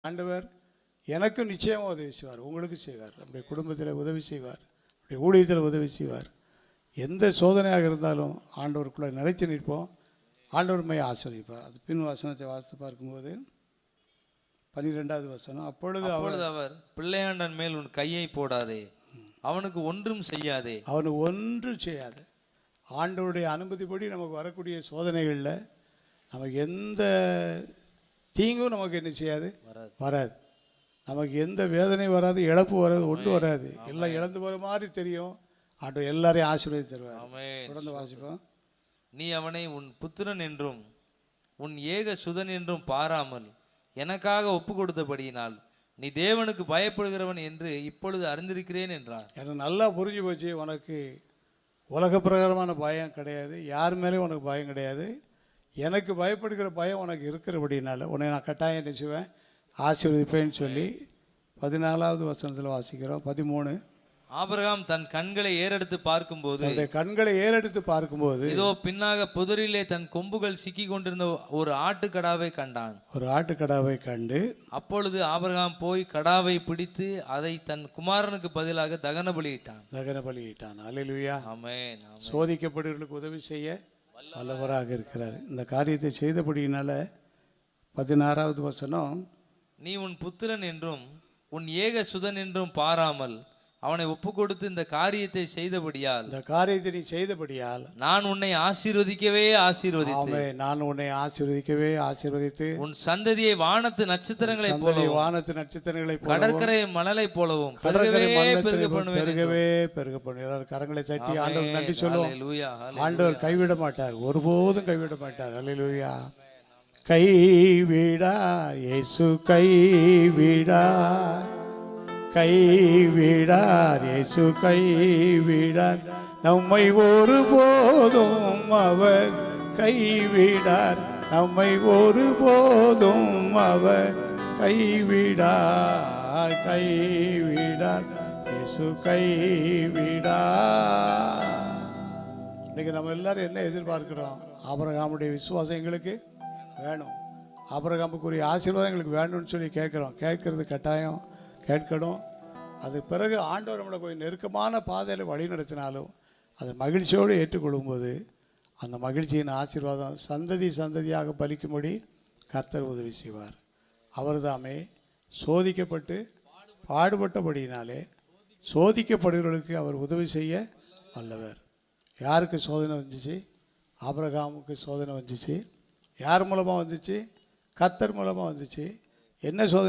ஆண்டவர் எனக்கும் நிச்சயமாக உதவி செய்வார், உங்களுக்கு செய்வார், நம்முடைய குடும்பத்தில் உதவி செய்வார், நம்முடைய ஊழியத்தில் உதவி செய்வார். எந்த சோதனையாக இருந்தாலும் ஆண்டவருக்குள்ளே நிலைத்து நிற்போம், ஆண்டவர் மைய ஆசீர்வதிப்பார். அது பின் வசனத்தை வாசித்து பார்க்கும்போது 12வது வசனம், அப்பொழுது அவர் பிள்ளையாண்டன் மேல் உன் கையை போடாதே, அவனுக்கு ஒன்றும் செய்யாதே. அவனுக்கு ஒன்றும் செய்யாது. ஆண்டவருடைய அனுமதிப்படி நமக்கு வரக்கூடிய சோதனைகளில் நமக்கு எந்த தீங்கும் நமக்கு என்ன செய்யாது, வராது. நமக்கு எந்த வேதனை வராது, இழப்பு வராது, ஒன்றும் வராது. எல்லாம் இழந்து போகிற மாதிரி தெரியும். ஆண்டவர் எல்லாரையும் ஆசீர்வதித்து தருவார். தொடர்ந்து வாசிப்போம். நீ அவனை உன் புத்திரன் என்றும் உன் ஏக சுதன் என்றும் பாராமல் எனக்காக ஒப்பு கொடுத்தபடியினால் நீ தேவனுக்கு பயப்படுகிறவன் என்று இப்பொழுது அறிந்திருக்கிறேன் என்றார். எனக்கு நல்லா புரிஞ்சு போச்சு, உனக்கு உலக பிரகாரமான பயம் கிடையாது, யார் மேலேயும் உனக்கு பயம் கிடையாது. எனக்கு பயப்படுகிற பயம் உனக்கு இருக்கிறபடினால உன்னை நான் கட்டாயம் என்ன செய்வேன், ஆசீர்வதிப்பேன்னு சொல்லி 14வது வசனத்தில் வாசிக்கிறோம். 13, ஆபிரகாம் தன் கண்களை ஏறெடுத்து பார்க்கும்போது இதோ பின்னாக புதரிலே தன் கொம்புகள் சிக்கி கொண்டிருந்த ஒரு ஆட்டுக்கடாவை கண்டான். ஒரு ஆட்டுக்கடாவை கண்டு அப்பொழுது ஆபிரகாம் போய் கடாவை பிடித்து அதை தன் குமாரனுக்கு பதிலாக தகன பலியிட்டான். அல்லேலூயா. ஆமென். சோதிக்கப்படுவர்களுக்கு உதவி செய்ய வல்லவராக இருக்கிறார். இந்த காரியத்தை செய்தபடியினால 16வது வசனம், நீ உன் புத்திரன் என்றும் உன் ஏக சுதன் என்றும் பாராமல் அவனை ஒப்பு கொடுத்து இந்த காரியத்தை செய்தபடியால் நான் உன்னை ஆசீர்வதிக்கவே ஆசீர்வதித்து உன் சந்ததியை வானத்து நட்சத்திரங்களை போலவும் கடற்கரை மணலை போலவும் பெருகவே பெருக. கரங்களை தட்டி ஆண்டவர் நன்றி சொல்லுவோம். ஆண்டவர் கைவிட மாட்டார், ஒருபோதும் கைவிட மாட்டார். அல்லேலூயா. கைவிடார் இயேசு, கைவிடார் இயேசு, கைவிடார் நம்மை ஒருபோதும் அவர் கைவிடார், நம்மை ஒருபோதும் அவர் கைவிடார் இயேசு, கைவிடார். இன்னைக்கு நம்ம எல்லாரும் என்ன எதிர்பார்க்கிறோம்? ஆபிரகாமுடைய விசுவாசம் எங்களுக்கு வேணும், ஆபிரகாமுக்குரிய ஆசீர்வாதம் எங்களுக்கு வேணும்னு சொல்லி கேட்குறோம். கேட்கறது கட்டாயம், கேட்கணும். அது பிறகு ஆண்டவர் நம்மளை போய் நெருக்கமான பாதையில் வழி நடத்தினாலும் அதை மகிழ்ச்சியோடு ஏற்றுக்கொள்ளும்போது அந்த மகிழ்ச்சியின் ஆசீர்வாதம் சந்ததியாக பலிக்கும்படி கர்த்தர் உதவி செய்வார். அவர் தாமே சோதிக்கப்பட்டு பாடுபட்டபடியினாலே சோதிக்கப்படுகிறவர்களுக்கு அவர் உதவி செய்ய வல்லவர். யாருக்கு சோதனை வந்துச்சு? ஆபிரகாமுக்கு சோதனை வந்துச்சு. யார் மூலமாக வந்துச்சு? கர்த்தர் மூலமாக வந்துச்சு. என்ன சோதனை